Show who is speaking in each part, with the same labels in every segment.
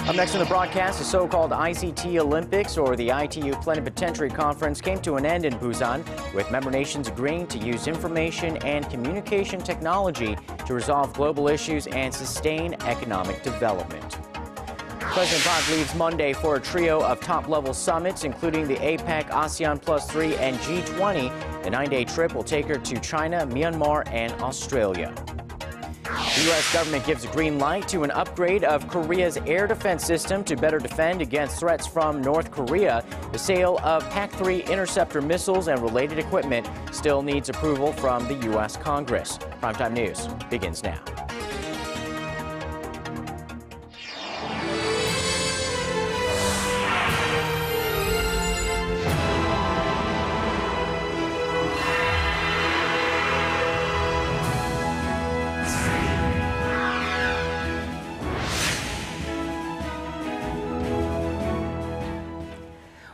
Speaker 1: Up next in the broadcast, the so-called ICT Olympics, or the ITU Plenipotentiary Conference, came to an end in Busan, with member nations agreeing to use information and communication technology to resolve global issues and sustain economic development. President Park leaves Monday for a trio of top-level summits, including the APEC, ASEAN-plus-3 and G20. The 9-day trip will take her to China, Myanmar and Australia. The U.S. government gives a green light to an upgrade of Korea's air defense system to better defend against threats from North Korea. The sale of PAC-3 interceptor missiles and related equipment still needs approval from the U.S. Congress. Primetime News begins now.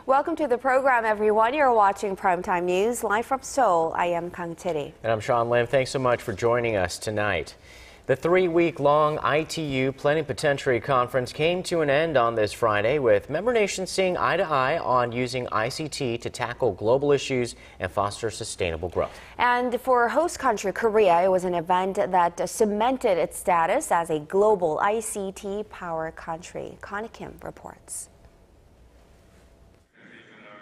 Speaker 2: Welcome to the program, everyone. You're watching Primetime News live from Seoul. I am Kang,
Speaker 1: and I'm Sean Lim. Thanks so much for joining us tonight. The 3-week-long ITU Plenipotentiary Conference came to an end on this Friday, with member nations seeing eye to eye on using ICT to tackle global issues and foster sustainable growth.
Speaker 2: And for host country Korea, it was an event that cemented its status as a global ICT power country. Connie Kim reports.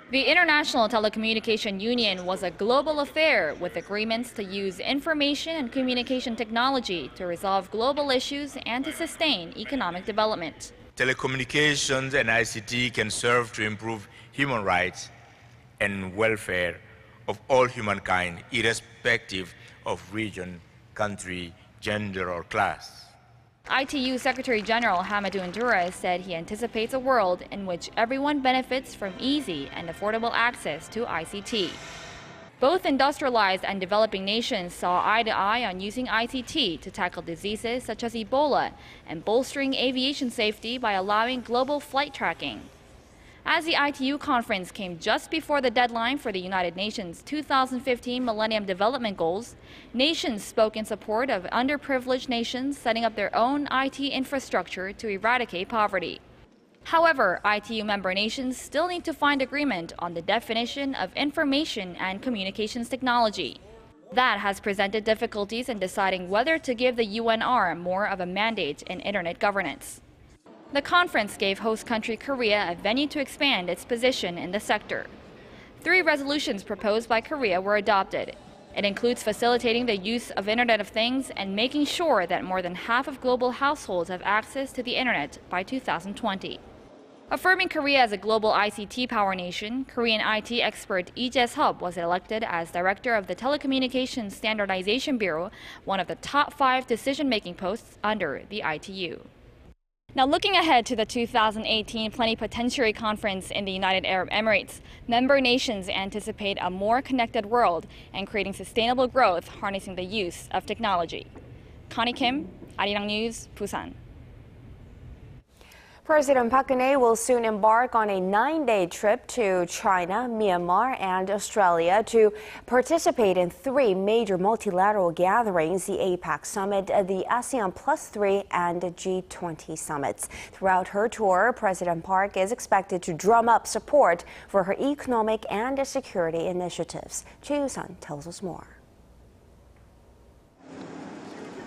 Speaker 3: The International Telecommunication Union was a global affair with agreements to use information and communication technology to resolve global issues and to sustain economic development.
Speaker 4: Telecommunications and ICT can serve to improve human rights and welfare of all humankind, irrespective of region, country, gender, or class.
Speaker 3: ITU Secretary General Hamidou Ndoura said he anticipates a world in which everyone benefits from easy and affordable access to ICT. Both industrialized and developing nations saw eye to eye on using ICT to tackle diseases such as Ebola and bolstering aviation safety by allowing global flight tracking. As the ITU conference came just before the deadline for the United Nations 2015 Millennium Development Goals, nations spoke in support of underprivileged nations setting up their own IT infrastructure to eradicate poverty. However, ITU member nations still need to find agreement on the definition of information and communications technology. That has presented difficulties in deciding whether to give the UNR more of a mandate in internet governance. The conference gave host country Korea a venue to expand its position in the sector. 3 resolutions proposed by Korea were adopted. It includes facilitating the use of Internet of Things and making sure that more than half of global households have access to the Internet by 2020. Affirming Korea as a global ICT power nation, Korean IT expert Lee Jae-sub was elected as director of the Telecommunications Standardization Bureau, one of the top 5 decision-making posts under the ITU. Now, looking ahead to the 2018 Plenipotentiary Conference in the United Arab Emirates, member nations anticipate a more connected world and creating sustainable growth harnessing the use of technology. Connie Kim, Arirang News, Busan.
Speaker 2: President Park Geunhye will soon embark on a 9-day trip to China, Myanmar and Australia to participate in 3 major multilateral gatherings, the APEC Summit, the ASEAN-plus-3 and G20 summits. Throughout her tour, President Park is expected to drum up support for her economic and security initiatives. Choi Yoo-sun tells us more.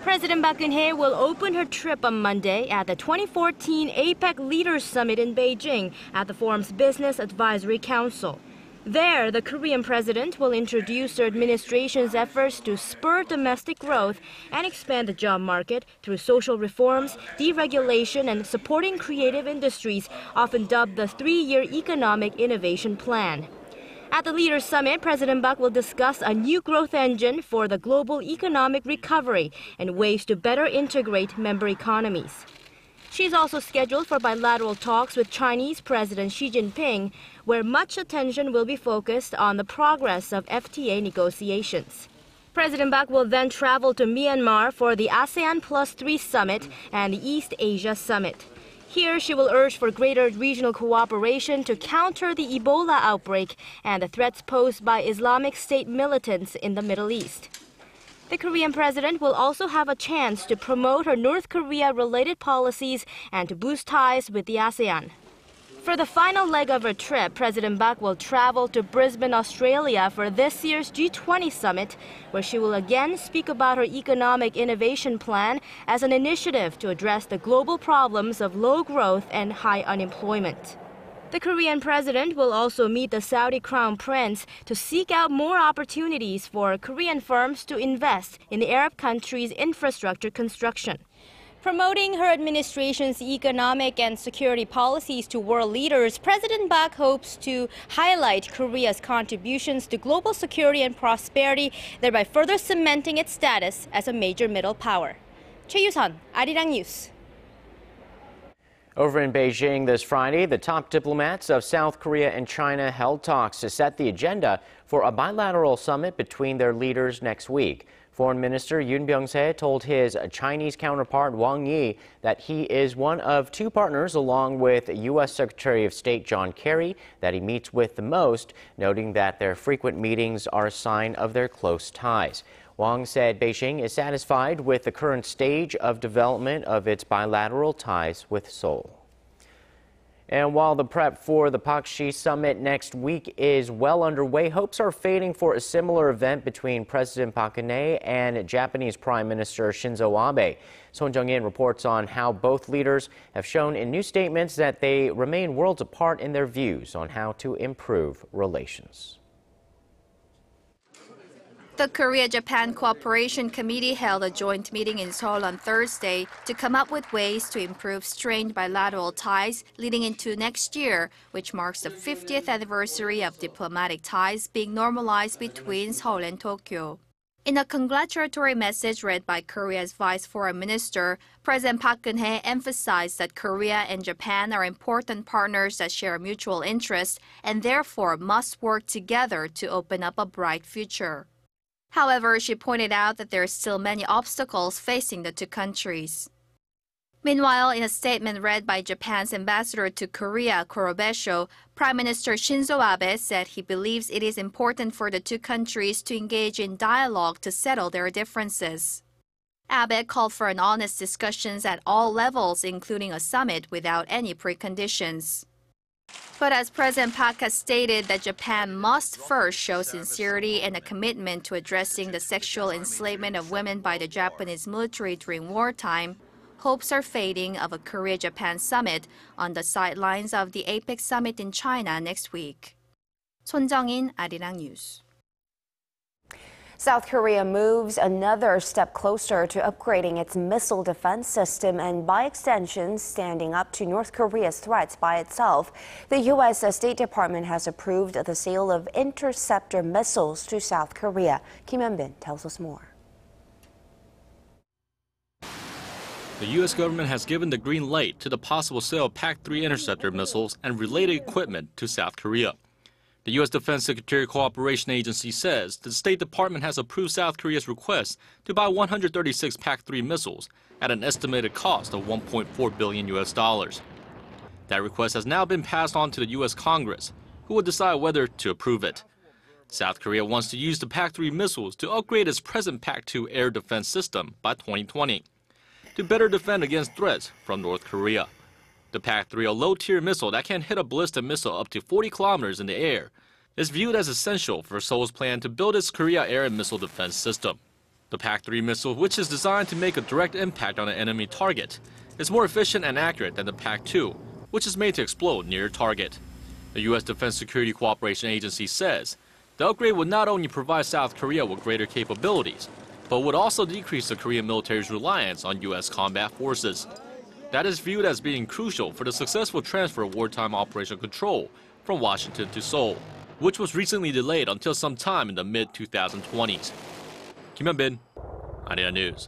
Speaker 5: President Park Geunhye will open her trip on Monday at the 2014 APEC Leaders Summit in Beijing at the forum's Business Advisory Council. There, the Korean president will introduce her administration's efforts to spur domestic growth and expand the job market through social reforms, deregulation, and supporting creative industries, often dubbed the 3-year Economic Innovation Plan. At the Leaders Summit, President Park will discuss a new growth engine for the global economic recovery and ways to better integrate member economies. She's also scheduled for bilateral talks with Chinese President Xi Jinping, where much attention will be focused on the progress of FTA negotiations. President Park will then travel to Myanmar for the ASEAN-plus-3 summit and the East Asia Summit. Here, she will urge for greater regional cooperation to counter the Ebola outbreak and the threats posed by Islamic State militants in the Middle East. The Korean president will also have a chance to promote her North Korea-related policies and to boost ties with the ASEAN. For the final leg of her trip, President Park will travel to Brisbane, Australia for this year's G20 summit, where she will again speak about her economic innovation plan as an initiative to address the global problems of low growth and high unemployment. The Korean president will also meet the Saudi Crown Prince to seek out more opportunities for Korean firms to invest in the Arab country's infrastructure construction. Promoting her administration's economic and security policies to world leaders, President Park hopes to highlight Korea's contributions to global security and prosperity, thereby further cementing its status as a major middle power. Choi Yu-sun, Arirang News.
Speaker 1: Over in Beijing this Friday, the top diplomats of South Korea and China held talks to set the agenda for a bilateral summit between their leaders next week. Foreign Minister Yoon Byung-se told his Chinese counterpart Wang Yi that he is one of two partners, along with U.S. Secretary of State John Kerry, that he meets with the most, noting that their frequent meetings are a sign of their close ties. Wang said Beijing is satisfied with the current stage of development of its bilateral ties with Seoul. And while the prep for the Pak-Shi summit next week is well underway, hopes are fading for a similar event between President Park Geunhye and Japanese Prime Minister Shinzo Abe. Son Jung-in reports on how both leaders have shown in new statements that they remain worlds apart in their views on how to improve relations.
Speaker 6: The Korea-Japan Cooperation Committee held a joint meeting in Seoul on Thursday to come up with ways to improve strained bilateral ties leading into next year, which marks the 50th anniversary of diplomatic ties being normalized between Seoul and Tokyo. In a congratulatory message read by Korea's Vice Foreign Minister, President Park Geun-hye emphasized that Korea and Japan are important partners that share mutual interests and therefore must work together to open up a bright future. However, she pointed out that there are still many obstacles facing the two countries. Meanwhile, in a statement read by Japan's ambassador to Korea, KoreaJapan, Prime Minister Shinzo Abe said he believes it is important for the two countries to engage in dialogue to settle their differences. Abe called for an honest discussions at all levels, including a summit without any preconditions. But as President Park has stated that Japan must first show sincerity and a commitment to addressing the sexual enslavement of women by the Japanese military during wartime, hopes are fading of a Korea-Japan summit on the sidelines of the APEC summit in China next week. Son Jung-in, Arirang News.
Speaker 2: South Korea moves another step closer to upgrading its missile defense system and, by extension, standing up to North Korea's threats by itself. The U.S. State Department has approved the sale of interceptor missiles to South Korea. Kim Hyun-bin tells us more.
Speaker 7: The U.S. government has given the green light to the possible sale of PAC-3 interceptor missiles and related equipment to South Korea. The U.S. Defense Secretary Cooperation Agency says the State Department has approved South Korea's request to buy 136 PAC-3 missiles at an estimated cost of $1.4 billion. That request has now been passed on to the U.S. Congress, who will decide whether to approve it. South Korea wants to use the PAC-3 missiles to upgrade its present PAC-2 air defense system by 2020 to better defend against threats from North Korea. The PAC-3, a low-tier missile that can hit a ballistic missile up to 40 kilometers in the air, is viewed as essential for Seoul's plan to build its Korea air and missile defense system. The PAC-3 missile, which is designed to make a direct impact on an enemy target, is more efficient and accurate than the PAC-2, which is made to explode near a target. The U.S. Defense Security Cooperation Agency says the upgrade would not only provide South Korea with greater capabilities, but would also decrease the Korean military's reliance on U.S. combat forces. That is viewed as being crucial for the successful transfer of wartime operational control from Washington to Seoul, which was recently delayed until sometime in the mid-2020s. Kim Hyun-bin, Arirang News.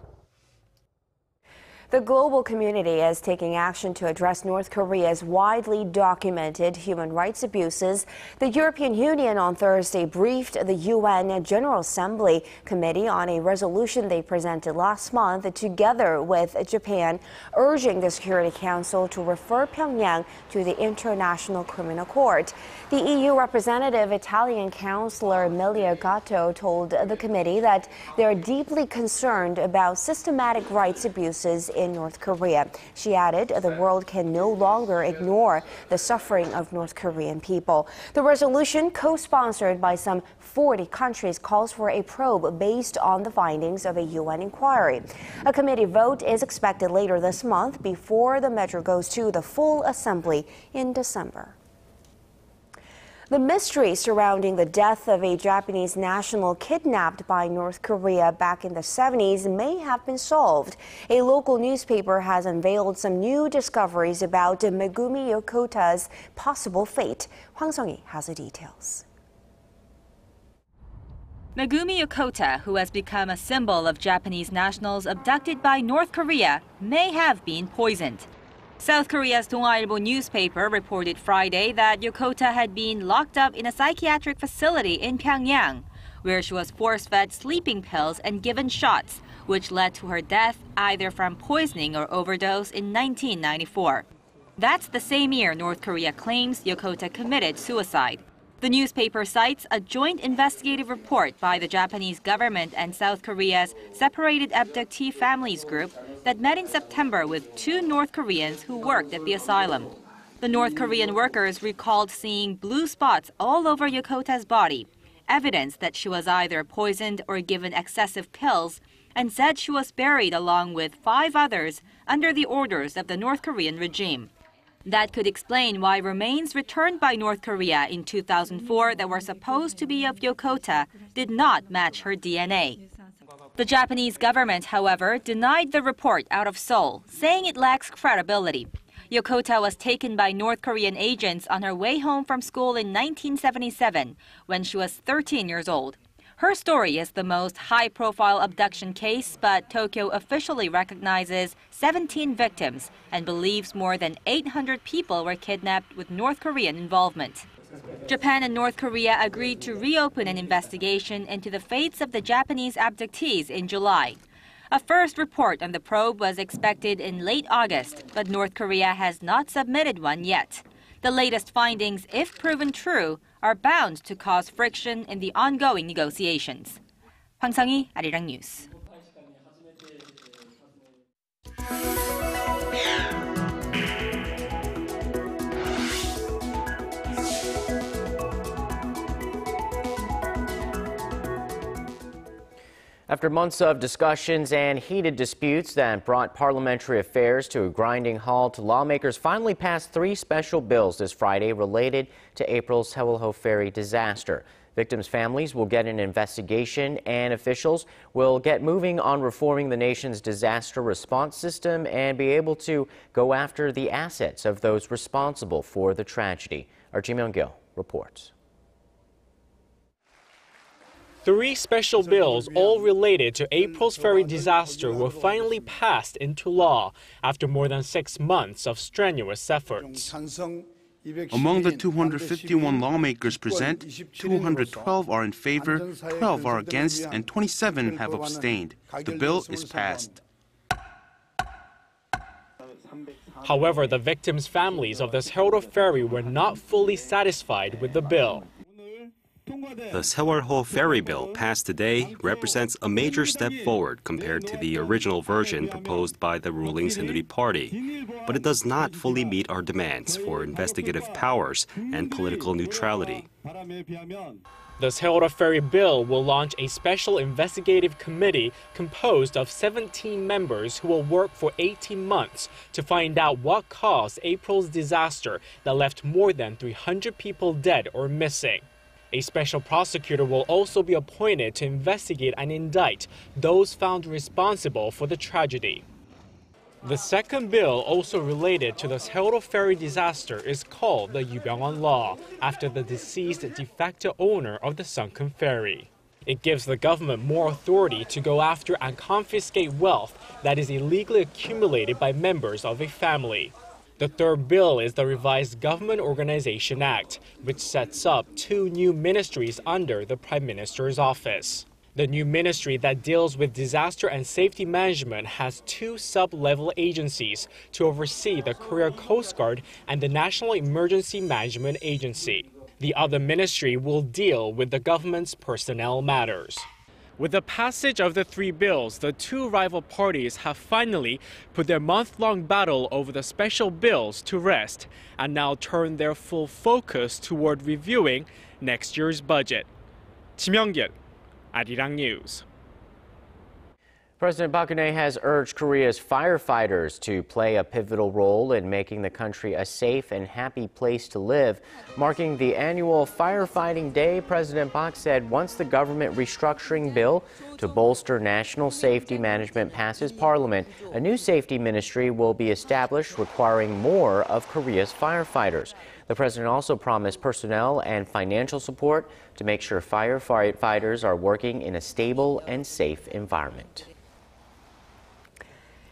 Speaker 2: The global community is taking action to address North Korea's widely documented human rights abuses. The European Union on Thursday briefed the UN General Assembly Committee on a resolution they presented last month together with Japan, urging the Security Council to refer Pyongyang to the International Criminal Court. The EU representative, Italian Councillor Megumi Yokota, told the committee that they are deeply concerned about systematic rights abuses in North Korea. She added the world can no longer ignore the suffering of North Korean people. The resolution, co-sponsored by some 40 countries, calls for a probe based on the findings of a UN inquiry. A committee vote is expected later this month before the measure goes to the full assembly in December. The mystery surrounding the death of a Japanese national kidnapped by North Korea back in the 70s may have been solved. A local newspaper has unveiled some new discoveries about Megumi Yokota's possible fate. Hwang Sung-hee has the details.
Speaker 8: Megumi Yokota, who has become a symbol of Japanese nationals abducted by North Korea, may have been poisoned. South Korea's Donghwa-ilbo newspaper reported Friday that Yokota had been locked up in a psychiatric facility in Pyongyang, where she was force-fed sleeping pills and given shots, which led to her death either from poisoning or overdose in 1994. That's the same year North Korea claims Yokota committed suicide. The newspaper cites a joint investigative report by the Japanese government and South Korea's Separated Abductee Families Group that met in September with 2 North Koreans who worked at the asylum. The North Korean workers recalled seeing blue spots all over Yokota's body, evidence that she was either poisoned or given excessive pills, and said she was buried along with 5 others under the orders of the North Korean regime. That could explain why remains returned by North Korea in 2004 that were supposed to be of Yokota did not match her DNA. The Japanese government, however, denied the report out of Seoul, saying it lacks credibility. Yokota was taken by North Korean agents on her way home from school in 1977, when she was 13 years old. Her story is the most high-profile abduction case, but Tokyo officially recognizes 17 victims and believes more than 800 people were kidnapped with North Korean involvement. Japan and North Korea agreed to reopen an investigation into the fates of the Japanese abductees in July. A first report on the probe was expected in late August, but North Korea has not submitted one yet. The latest findings, if proven true, are bound to cause friction in the ongoing negotiations. Hwang Sung-hee, Arirang News.
Speaker 1: After months of discussions and heated disputes that brought parliamentary affairs to a grinding halt, lawmakers finally passed 3 special bills this Friday related to April's Seoul ferry disaster. Victims' families will get an investigation, and officials will get moving on reforming the nation's disaster response system and be able to go after the assets of those responsible for the tragedy. Our Ji Myung-gil reports.
Speaker 9: 3 special bills, all related to April's ferry disaster, were finally passed into law after more than 6 months of strenuous efforts.
Speaker 10: Among the 251 lawmakers present, 212 are in favor, 12 are against, and 27 have abstained. The bill is passed.
Speaker 9: However, the victims' families of the Seoul ferry were not fully satisfied with the bill.
Speaker 11: The Seoul ferry bill passed today represents a major step forward compared to the original version proposed by the ruling Saenuri Party, but it does not fully meet our demands for investigative powers and political neutrality.
Speaker 9: The Seoul ferry bill will launch a special investigative committee composed of 17 members who will work for 18 months to find out what caused April's disaster that left more than 300 people dead or missing. A special prosecutor will also be appointed to investigate and indict those found responsible for the tragedy. The second bill, also related to the Seoul ferry disaster, is called the Yu Byung-won Law, after the deceased de facto owner of the sunken ferry. It gives the government more authority to go after and confiscate wealth that is illegally accumulated by members of a family. The third bill is the revised Government Organization Act, which sets up 2 new ministries under the Prime Minister's office. The new ministry that deals with disaster and safety management has 2 sub-level agencies to oversee the Korea Coast Guard and the National Emergency Management Agency. The other ministry will deal with the government's personnel matters. With the passage of the 3 bills, the 2 rival parties have finally put their month-long battle over the special bills to rest and now turn their full focus toward reviewing next year's budget. Kim Young-gyun, Arirang News.
Speaker 1: President Park Geun-hye has urged Korea's firefighters to play a pivotal role in making the country a safe and happy place to live. Marking the annual Firefighting Day, President Park said once the government restructuring bill to bolster national safety management passes Parliament, a new safety ministry will be established requiring more of Korea's firefighters. The president also promised personnel and financial support to make sure firefighters are working in a stable and safe environment.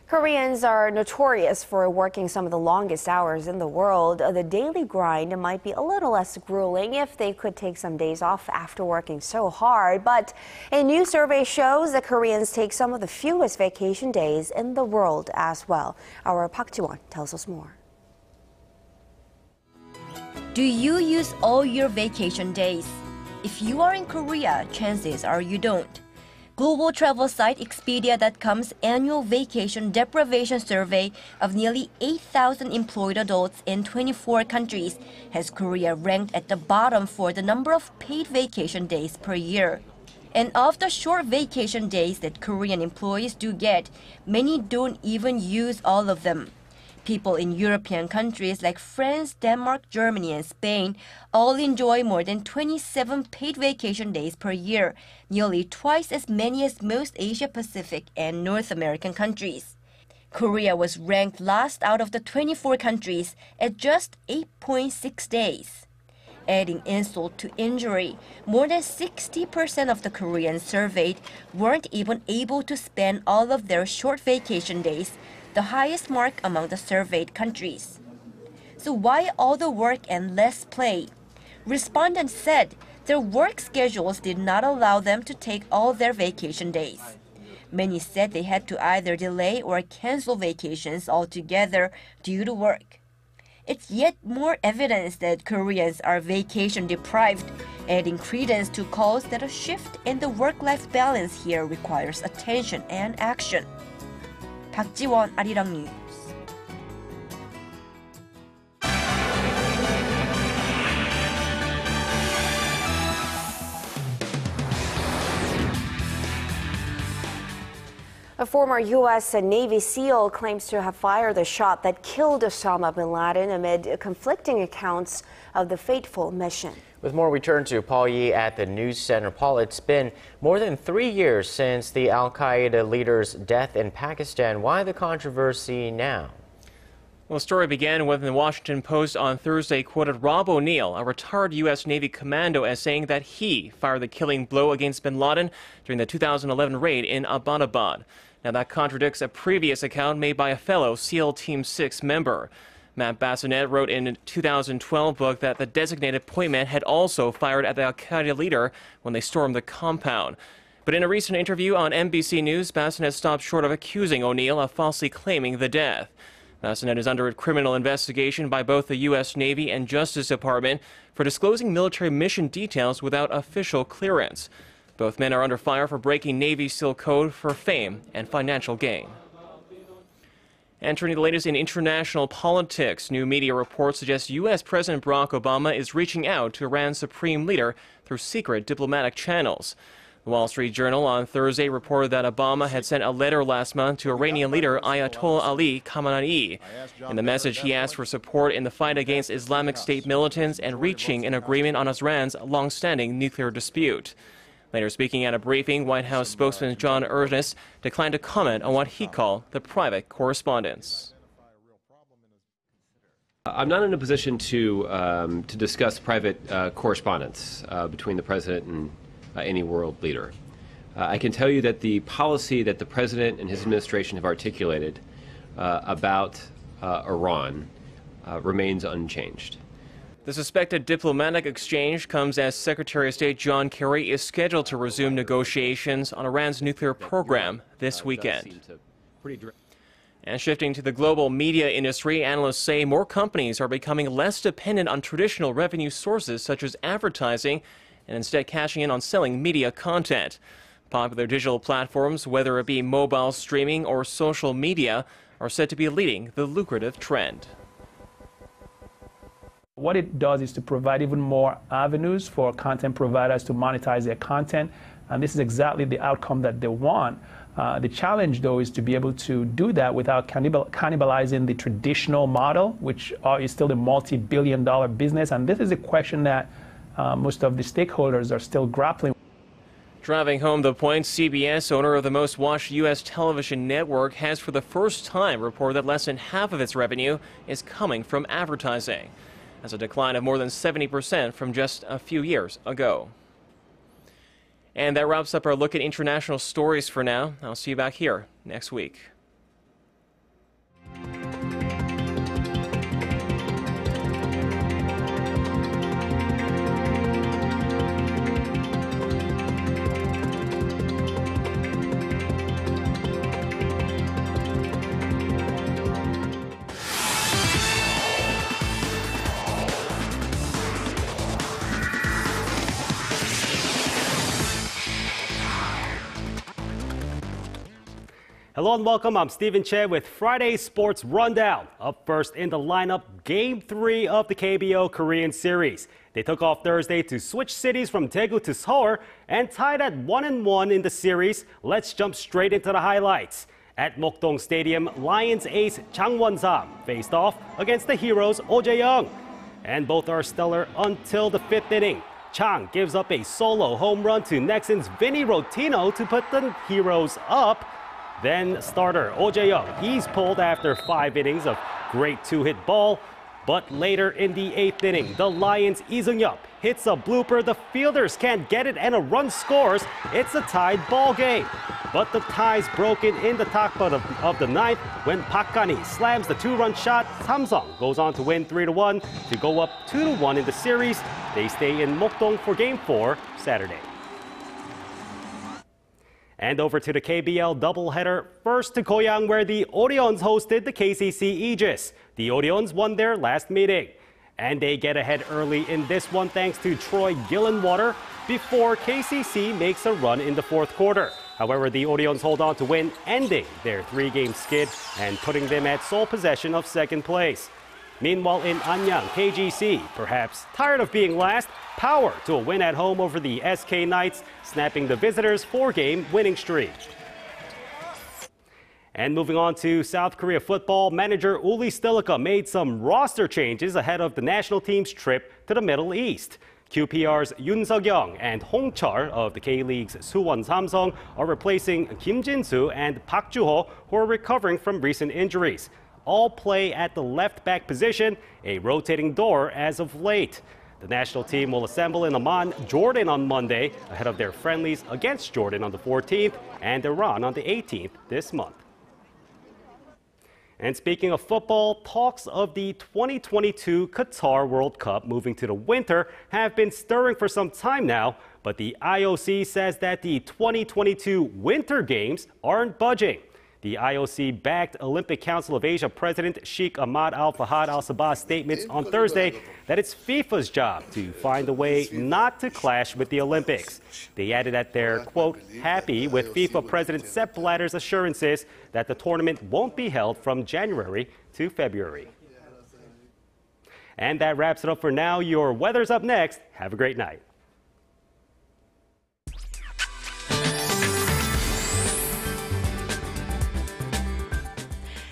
Speaker 2: Koreans are notorious for working some of the longest hours in the world. The daily grind might be a little less grueling if they could take some days off after working so hard. But a new survey shows that Koreans take some of the fewest vacation days in the world as well. Our Park Ji-won tells us more.
Speaker 12: Do you use all your vacation days? If you are in Korea, chances are you don't. Global travel site Expedia.com's annual vacation deprivation survey of nearly 8,000 employed adults in 24 countries has Korea ranked at the bottom for the number of paid vacation days per year. And of the short vacation days that Korean employees do get, many don't even use all of them. People in European countries like France, Denmark, Germany, and Spain all enjoy more than 27 paid vacation days per year, nearly twice as many as most Asia-Pacific and North American countries. Korea was ranked last out of the 24 countries at just 8.6 days. Adding insult to injury, more than 60% of the Koreans surveyed weren't even able to spend all of their short vacation days, the highest mark among the surveyed countries. So why all the work and less play? Respondents said their work schedules did not allow them to take all their vacation days. Many said they had to either delay or cancel vacations altogether due to work. It's yet more evidence that Koreans are vacation deprived, adding credence to calls that a shift in the work-life balance here requires attention and action. Park Ji-won, Arirang News.
Speaker 2: A former U.S. Navy SEAL claims to have fired the shot that killed Osama bin Laden amid conflicting accounts of the fateful mission.
Speaker 1: With more, we turn to Paul Yee at the News Center. Paul, it's been more than 3 years since the al-Qaeda leader's death in Pakistan. Why the controversy now?
Speaker 13: Well, the story began when the Washington Post on Thursday quoted Rob O'Neill, a retired U.S. Navy commando, as saying that he fired the killing blow against bin Laden during the 2011 raid in Abbottabad. Now, that contradicts a previous account made by a fellow SEAL Team 6 member. Matt Bassinet wrote in a 2012 book that the designated point man had also fired at the al-Qaeda leader when they stormed the compound. But in a recent interview on NBC News, Bassinet stopped short of accusing O'Neill of falsely claiming the death. Bassinet is under criminal investigation by both the U.S. Navy and Justice Department for disclosing military mission details without official clearance. Both men are under fire for breaking Navy SEAL code for fame and financial gain. Entering the latest in international politics, new media reports suggest U.S. President Barack Obama is reaching out to Iran's supreme leader through secret diplomatic channels. The Wall Street Journal on Thursday reported that Obama had sent a letter last month to Iranian leader Ayatollah Ali Khamenei. In the message, he asked for support in the fight against Islamic State militants and reaching an agreement on Iran's long-standing nuclear dispute. Later speaking at a briefing, White House spokesman John Earnest declined to comment on what he called the private correspondence.
Speaker 14: I'm not in a position to discuss private correspondence between the president any world leader. I can tell you that the policy that the President and his administration have articulated about Iran remains unchanged.
Speaker 13: The suspected diplomatic exchange comes as Secretary of State John Kerry is scheduled to resume negotiations on Iran's nuclear program this weekend. And shifting to the global media industry, analysts say more companies are becoming less dependent on traditional revenue sources such as advertising and instead cashing in on selling media content. Popular digital platforms, whether it be mobile streaming or social media, are said to be leading the lucrative trend.
Speaker 15: What it does is to provide even more avenues for content providers to monetize their content, and this is exactly the outcome that they want. The challenge, though, is to be able to do that without cannibalizing the traditional model, which is still a multi-billion-dollar business, and this is a question that most of the stakeholders are still grappling with.
Speaker 13: Driving home the point, CBS, owner of the most watched U.S. television network, has for the first time reported that less than half of its revenue is coming from advertising. That's a decline of more than 70% from just a few years ago. And that wraps up our look at international stories for now. I'll see you back here next week.
Speaker 16: Hello and welcome. I'm Stephen Che with Friday's Sports Rundown. Up first in the lineup, Game 3 of the KBO Korean Series. They took off Thursday to switch cities from Daegu to Seoul and tied at 1-1 in the series. Let's jump straight into the highlights. At Mokdong Stadium, Lions ace Chang Won-sam faced off against the Heroes' Oh Jae-young. And both are stellar until the 5th inning. Chang gives up a solo home run to Nexon's Vinny Rotino to put the Heroes up. Then starter Oh Jae-young, he's pulled after 5 innings of great 2-hit ball. But later in the 8th inning, the Lions' Lee Seung-yup hits a blooper. The fielders can't get it and a run scores. It's a tied ball game. But the tie's broken in the top of the 9th when Park Gan-hee slams the 2-run shot. Samsung goes on to win 3-1 to go up 2-1 in the series. They stay in Mokdong for Game 4 Saturday. And over to the KBL doubleheader, first to Goyang where the Orions hosted the KCC Aegis. The Orions won their last meeting. And they get ahead early in this one thanks to Troy Gillenwater before KCC makes a run in the 4th quarter. However, the Orions hold on to win, ending their 3-game skid and putting them at sole possession of 2nd place. Meanwhile, in Anyang, KGC, perhaps tired of being last, power to a win at home over the SK Knights, snapping the visitors' 4-game winning streak. And moving on to South Korea football, manager Uli Stilica made some roster changes ahead of the national team's trip to the Middle East. QPR's Yoon Seok-young and Hong Chul of the K-League's Suwon Samsung are replacing Kim Jin-soo and Park Ju-ho, who are recovering from recent injuries. All play at the left back position, a rotating door as of late. The national team will assemble in Amman, Jordan on Monday, ahead of their friendlies against Jordan on the 14th and Iran on the 18th this month. And speaking of football, talks of the 2022 Qatar World Cup moving to the winter have been stirring for some time now, but the IOC says that the 2022 Winter Games aren't budging. The IOC-backed Olympic Council of Asia President Sheikh Ahmad Al-Fahad Al-Sabah's statements on Thursday that it's FIFA's job to find a way not to clash with the Olympics. They added that they're, quote, happy with FIFA President Sepp Blatter's assurances that the tournament won't be held from January to February. And that wraps it up for now. Your weather's up next. Have a great night.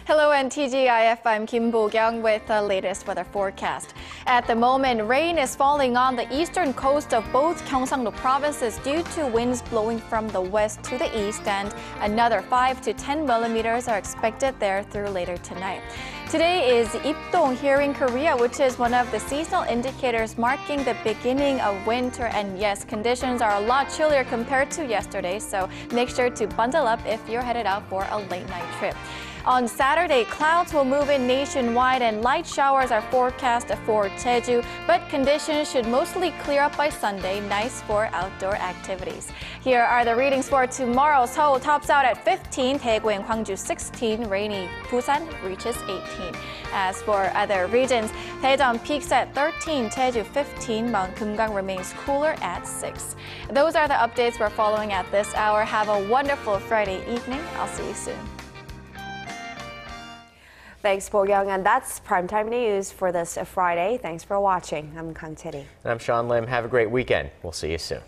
Speaker 17: Hello and TGIF, I'm Kim Bo-kyung with the latest weather forecast. At the moment, rain is falling on the eastern coast of both Gyeongsang-do provinces due to winds blowing from the west to the east, and another 5 to 10 millimeters are expected there through later tonight. Today is Ipdong here in Korea, which is one of the seasonal indicators marking the beginning of winter. And yes, conditions are a lot chillier compared to yesterday, so make sure to bundle up if you're headed out for a late night trip. On Saturday, clouds will move in nationwide and light showers are forecast for Jeju, but conditions should mostly clear up by Sunday, nice for outdoor activities. Here are the readings for tomorrow. Seoul tops out at 15, Daegu and Gwangju 16, rainy Busan reaches 18. As for other regions, Daejeon peaks at 13, Jeju 15, Mount Kumgang remains cooler at 6. Those are the updates we're following at this hour. Have a wonderful Friday evening. I'll see you soon.
Speaker 2: Thanks, Bo-kyung, and that's Primetime News for this Friday. Thanks for watching. I'm Kang Chery.
Speaker 1: And I'm Sean Lim. Have a great weekend. We'll see you soon.